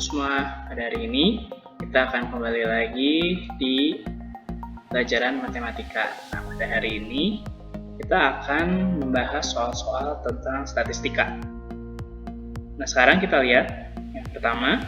semua, pada hari ini kita akan kembali lagi di pelajaran matematika. Nah, pada hari ini kita akan membahas soal-soal tentang statistika. Nah, sekarang kita lihat yang pertama,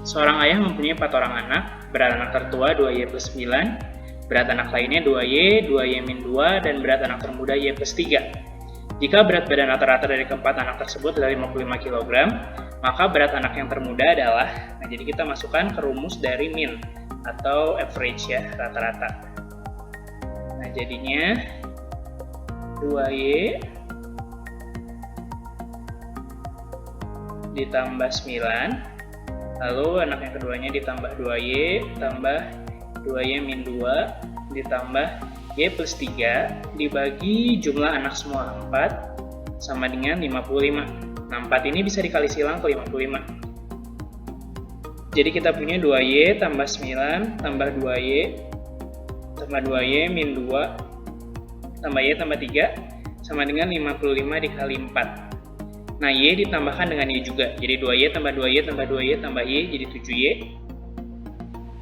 seorang ayah mempunyai 4 orang anak, berat anak tertua 2Y plus 9, berat anak lainnya 2Y, 2Y-2, dan berat anak termuda Y plus 3. Jika berat badan rata-rata dari keempat anak tersebut adalah 55 kg, maka berat anak yang termuda adalah, nah jadi kita masukkan ke rumus dari min atau average ya, rata-rata. Nah jadinya 2Y ditambah 9, lalu anak yang keduanya ditambah 2Y tambah 2Y-2 ditambah Y plus 3 dibagi jumlah anak semua 4 sama dengan 55. Nah, 4 ini bisa dikali silang ke 55. Jadi kita punya 2Y tambah 9 tambah 2Y tambah 2Y min 2 tambah Y tambah 3 sama dengan 55 dikali 4. Nah, Y ditambahkan dengan Y juga. Jadi 2Y tambah 2Y tambah 2Y tambah Y jadi 7Y.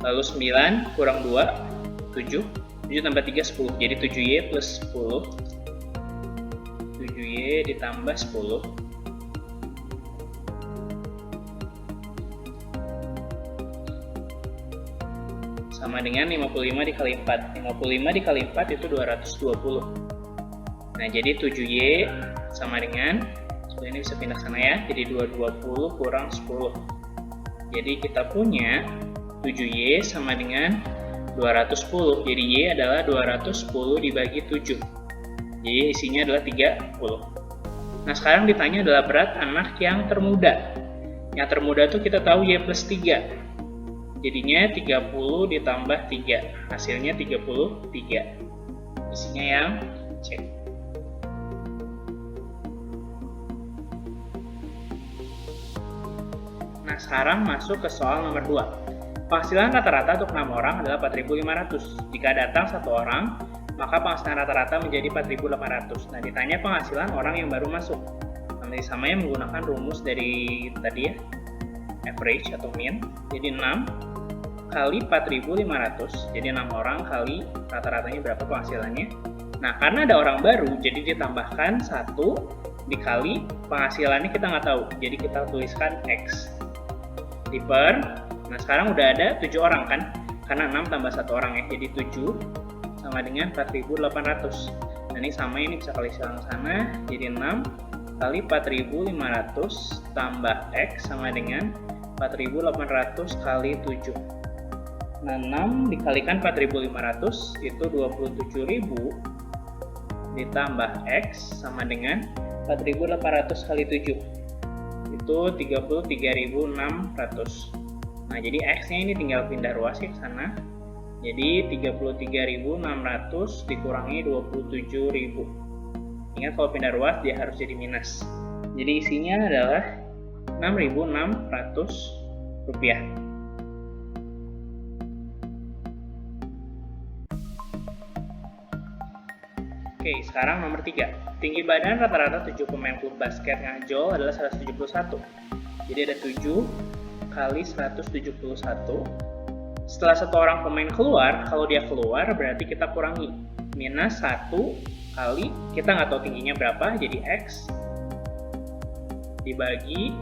Lalu 9 kurang 2, 7. 7 tambah 3, 10. Jadi 7Y plus 10. 7Y ditambah 10. Sama dengan 55 dikali 4. 55 dikali 4 itu 220. Nah, jadi 7Y sama dengan, ini bisa pindah sana ya, jadi 220 kurang 10. Jadi kita punya 7Y sama dengan 210. Jadi Y adalah 210 dibagi 7. Jadi isinya adalah 30. Nah, sekarang ditanya adalah berat anak yang termuda. Yang termuda tuh kita tahu Y plus 3. Jadinya 30 ditambah 3, hasilnya 33. Isinya yang C. Nah, sekarang masuk ke soal nomor 2. Penghasilan rata-rata untuk 6 orang adalah 4.500. Jika datang 1 orang, maka penghasilan rata-rata menjadi 4.800. Nah, ditanya penghasilan orang yang baru masuk. Nanti samanya menggunakan rumus dari tadi ya, average atau mean. Jadi 6 kali 4.500, jadi 6 orang kali rata-ratanya berapa penghasilannya. Nah, karena ada orang baru, jadi ditambahkan 1 dikali penghasilannya kita nggak tahu, jadi kita tuliskan X diper. Nah, sekarang udah ada 7 orang kan, karena 6 tambah 1 orang ya, jadi 7 sama dengan 4.800. Nah, ini sama, ini bisa kali silang sana, jadi 6 kali 4.500 tambah X sama dengan 4.800 kali 7. Nah, 6 dikalikan 4.500 itu 27.000 ditambah X sama dengan 4.800 kali 7 itu 33.600. Nah, jadi X-nya ini tinggal pindah ruas ke sana. Jadi 33.600 dikurangi 27.000. Ingat kalau pindah ruas dia harus jadi minus. Jadi isinya adalah 6.600 rupiah. Oke, sekarang nomor 3. Tinggi badan rata-rata 7 pemain klub basket Ngajol adalah 171. Jadi ada 7 kali 171. Setelah 1 orang pemain keluar, kalau dia keluar berarti kita kurangi. Minus 1 kali, kita nggak tahu tingginya berapa, jadi X. Dibagi,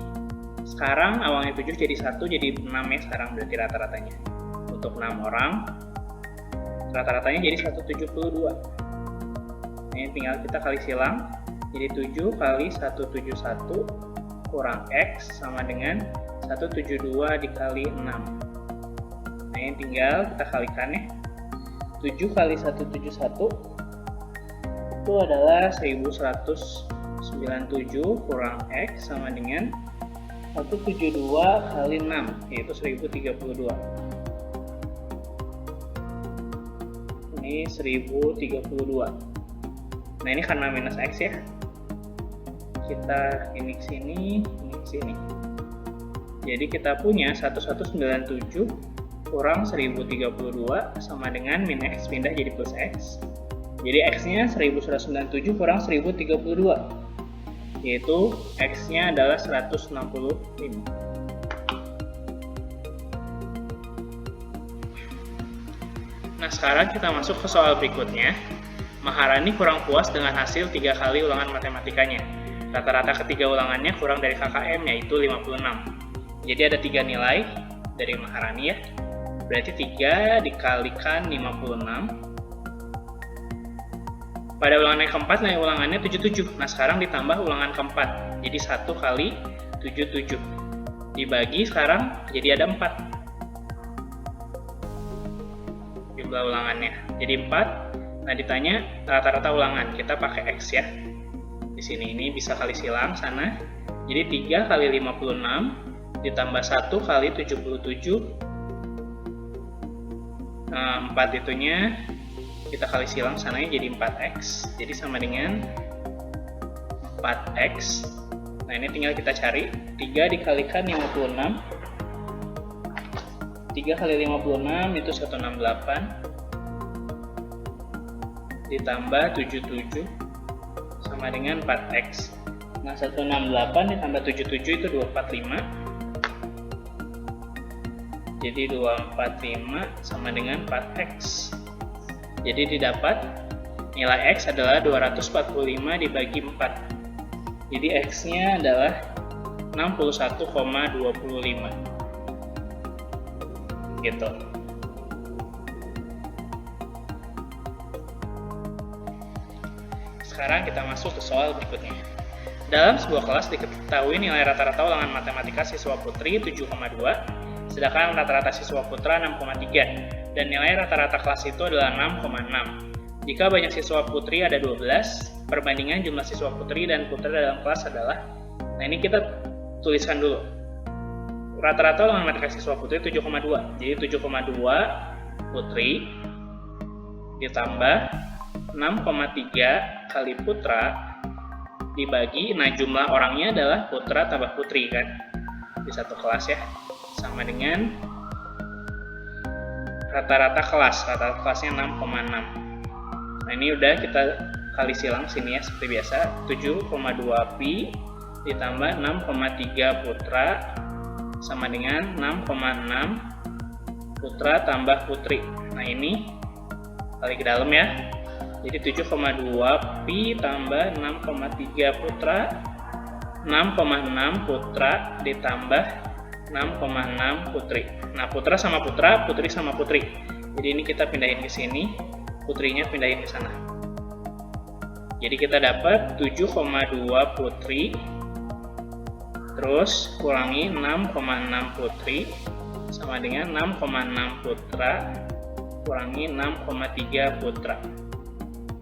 sekarang awalnya 7 jadi 1, jadi 6 ya sekarang berarti rata-ratanya. Untuk 6 orang, rata-ratanya jadi 172. Ini tinggal kita kali silang, jadi 7 kali 171 kurang X sama dengan 172 dikali 6. Nah, ini tinggal kita kalikan ya. 7 kali 171 itu adalah 1197 kurang X sama dengan 172 kali 6, yaitu 1032. Ini 1032. Nah, ini karena minus X ya. Kita ini ke sini, ini ke sini. Jadi kita punya 1197 kurang 1032 sama dengan min X pindah jadi plus X. Jadi X-nya 1197 kurang 1032. Yaitu X-nya adalah 165. Nah, sekarang kita masuk ke soal berikutnya. Maharani kurang puas dengan hasil 3 kali ulangan matematikanya. Rata-rata ketiga ulangannya kurang dari KKM, yaitu 56. Jadi ada 3 nilai dari Maharani ya. Berarti 3 dikalikan 56. Pada ulangan yang keempat, nilai ulangannya 77. Nah, sekarang ditambah ulangan keempat. Jadi 1 kali 77. Dibagi sekarang jadi ada 4. Jumlah ulangannya. Jadi 4. Nah, ditanya rata-rata ulangan. Kita pakai X ya. Di sini ini bisa kali silang sana. Jadi 3 kali 56 ditambah 1 kali 77. 4 itunya kita kali silang sananya jadi 4X. Jadi sama dengan 4X. Nah, ini tinggal kita cari. 3 dikalikan 56. 3 kali 56 itu 168. Ditambah 77 sama dengan 4X. Nah, 168 ditambah 77 itu 245. Jadi 245 sama dengan 4X. Jadi didapat nilai X adalah 245 dibagi 4. Jadi X-nya adalah 61,25. Gitu. Sekarang kita masuk ke soal berikutnya. Dalam sebuah kelas diketahui nilai rata-rata ulangan matematika siswa putri 7,2, sedangkan rata-rata siswa putra 6,3, dan nilai rata-rata kelas itu adalah 6,6. Jika banyak siswa putri ada 12, perbandingan jumlah siswa putri dan putra dalam kelas adalah, nah ini kita tuliskan dulu. Rata-rata ulangan matematika siswa putri 7,2. Jadi 7,2 putri ditambah 6,3 kali putra dibagi, nah jumlah orangnya adalah putra tambah putri kan di satu kelas ya, sama dengan rata-rata kelasnya 6,6. Nah, ini udah kita kali silang sini ya seperti biasa. 7,2 pi ditambah 6,3 putra sama dengan 6,6 putra tambah putri. Nah, ini kali ke dalam ya. Jadi 7,2 pi tambah 6,3 putra, 6,6 putra ditambah 6,6 putri. Nah, putra sama putra, putri sama putri. Jadi ini kita pindahin ke sini, putrinya pindahin ke sana. Jadi kita dapat 7,2 putri, terus kurangi 6,6 putri, sama dengan 6,6 putra, kurangi 6,3 putra.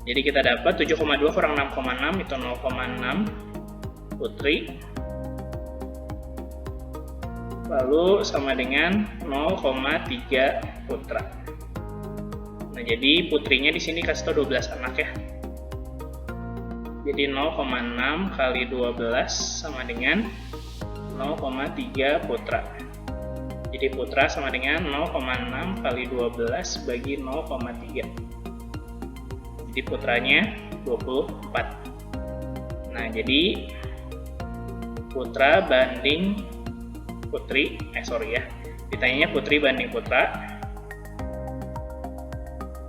Jadi kita dapat 7,2 kurang 6,6 itu 0,6 putri. Lalu sama dengan 0,3 putra. Nah, jadi putrinya di sini kasih tau 12 anak ya. Jadi 0,6 kali 12 sama dengan 0,3 putra. Jadi putra sama dengan 0,6 kali 12 bagi 0,3. Jadi putranya 24. Nah, jadi putra banding putri, ditanyanya putri banding putra.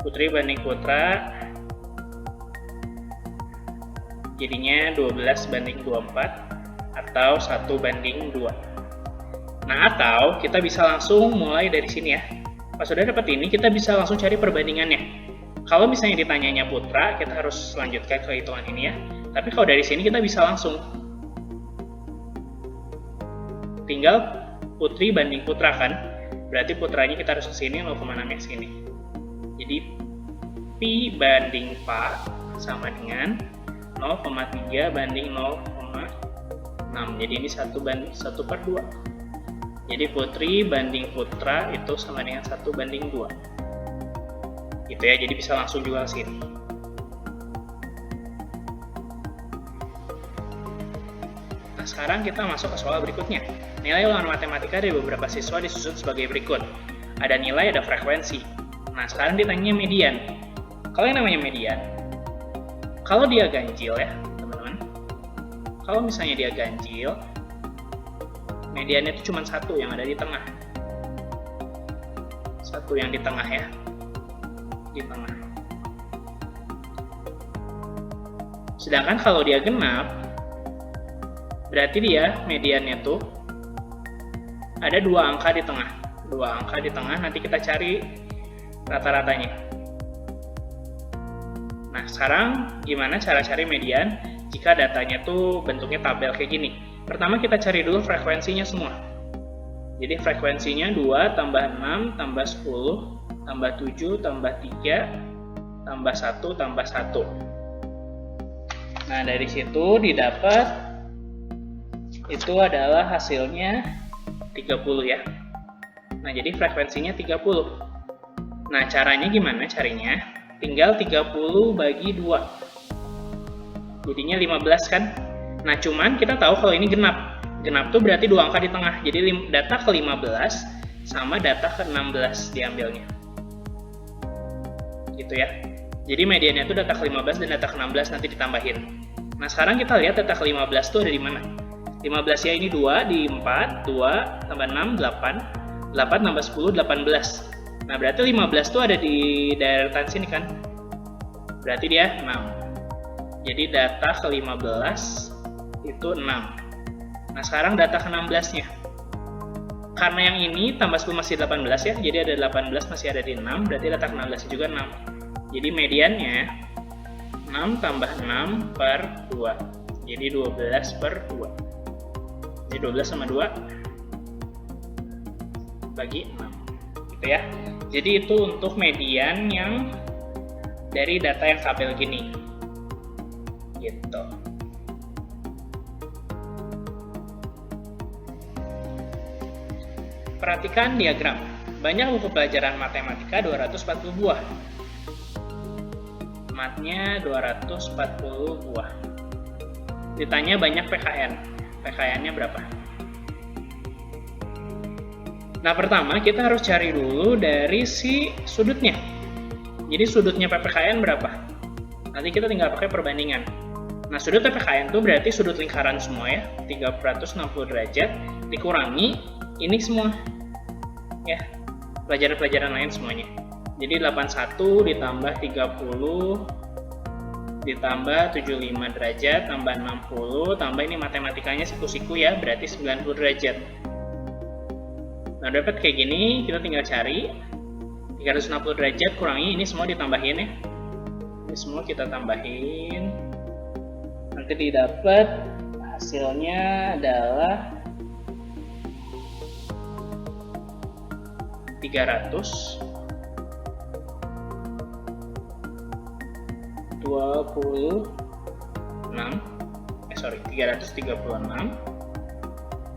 Putri banding putra jadinya 12 banding 24 atau 1 banding 2. Nah, atau kita bisa langsung mulai dari sini ya. Pas sudah dapat ini, kita bisa langsung cari perbandingannya. Kalau misalnya ditanyanya putra, kita harus lanjutkan ke hitungan ini ya. Tapi kalau dari sini kita bisa langsung. Tinggal putri banding putra kan. Berarti putranya kita harus ke sini, 0,6 nya sini. Jadi pi banding 4 sama dengan 0,3 banding 0,6. Jadi ini 1/2. Jadi putri banding putra itu sama dengan 1/2. Gitu ya, jadi bisa langsung juga ke sini. Nah, sekarang kita masuk ke soal berikutnya. Nilai ulangan matematika dari beberapa siswa disusun sebagai berikut. Ada nilai, ada frekuensi. Nah, sekarang ditanya median. Kalau yang namanya median, kalau dia ganjil ya, teman-teman. Kalau misalnya dia ganjil, mediannya itu cuma 1 yang ada di tengah. 1 yang di tengah ya. di tengah. Sedangkan kalau dia genap, berarti dia mediannya tuh ada 2 angka di tengah. 2 angka di tengah, nanti kita cari rata-ratanya. Nah, sekarang gimana cara cari median jika datanya tuh bentuknya tabel kayak gini? Pertama kita cari dulu frekuensinya semua. Jadi frekuensinya 2 tambah 6 tambah 10 tambah 7 tambah 3 tambah 1 tambah 1. Nah, dari situ didapat itu adalah hasilnya 30 ya. Nah, jadi frekuensinya 30. Nah, caranya gimana carinya? Tinggal 30 bagi 2. Jadinya 15 kan? Nah, cuman kita tahu kalau ini genap. Genap tuh berarti 2 angka di tengah. Jadi data ke-15 sama data ke-16 diambilnya. Gitu ya. Jadi mediannya itu data ke-15 dan data ke-16 nanti ditambahin. Nah, sekarang kita lihat data ke-15 tuh ada di mana? 15 ya, ini 2 di 4, 2 tambah 6, 8. 8 tambah 10, 18. Nah, berarti 15 tuh ada di daerah sini kan? Berarti dia 6. Jadi data ke-15 itu 6. Nah, sekarang data ke-16-nya. Karena yang ini tambah 10 masih 18 ya, jadi ada 18 masih ada di 6, berarti data ke-16 juga 6. Jadi mediannya 6 tambah 6 per 2. Jadi 12 per 2. Jadi 12 sama 2 bagi 6. Gitu ya. Jadi itu untuk median yang dari data yang tabel gini. Gitu. Perhatikan diagram. Banyak buku pelajaran matematika 240 buah. Matnya 240 buah. Ditanya banyak PKN. PKN-nya berapa? Nah, pertama kita harus cari dulu dari si sudutnya. Jadi sudutnya PPKN berapa? Nanti kita tinggal pakai perbandingan. Nah, sudut PPKN itu berarti sudut lingkaran semua ya, 360 derajat dikurangi ini semua. Ya, pelajaran-pelajaran lain semuanya. Jadi 81 ditambah 30 ditambah 75 derajat tambah 60 tambah ini matematikanya siku-siku ya, berarti 90 derajat. Nah, dapat kayak gini, kita tinggal cari 360 derajat kurangi ini semua ditambahin ya. Ini semua kita tambahin. Nanti didapat hasilnya adalah 326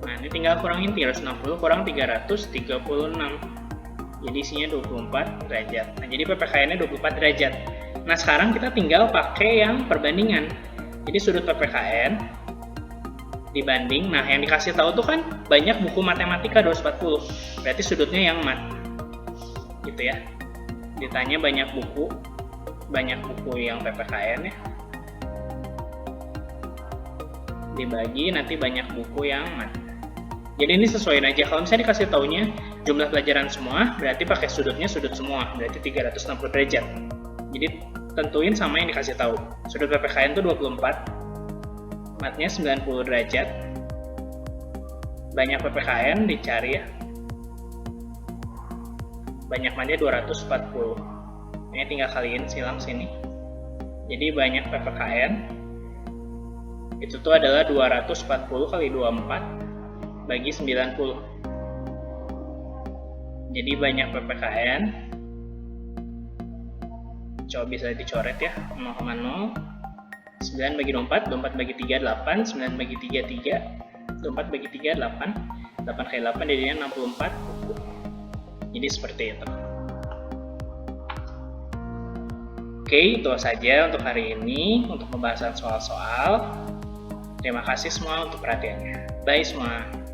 Nah, ini tinggal kurangin 360 kurang 336. Jadi isinya 24 derajat. Nah, jadi PPKN-nya 24 derajat. Nah, sekarang kita tinggal pakai yang perbandingan. Jadi sudut PPKN dibanding, nah yang dikasih tahu tuh kan banyak buku matematika 240. Berarti sudutnya yang mat. Gitu ya. Ditanya banyak buku yang PPKN ya. Dibagi nanti banyak buku yang mat. Jadi ini sesuaiin aja. Kalau misalnya dikasih taunya jumlah pelajaran semua, berarti pakai sudutnya sudut semua, berarti 360 derajat. Jadi tentuin sama yang dikasih tahu. Sudut PPKN itu 24, matnya 90 derajat. Banyak PPKN dicari ya. Banyak matnya 240. Ini tinggal kaliin silang sini. Jadi banyak PPKN itu tuh adalah 240 kali 24 bagi 90. Jadi banyak PPKN, coba bisa dicoret ya, 0,0, 9 bagi 24, 24 bagi 3, 8, 9 bagi 3, 3, 24 bagi 3, 8, 8 kali 8 jadinya 64 buku. Jadi seperti itu. Oke, itu saja untuk hari ini, untuk pembahasan soal-soal. Terima kasih semua untuk perhatiannya. Bye semua.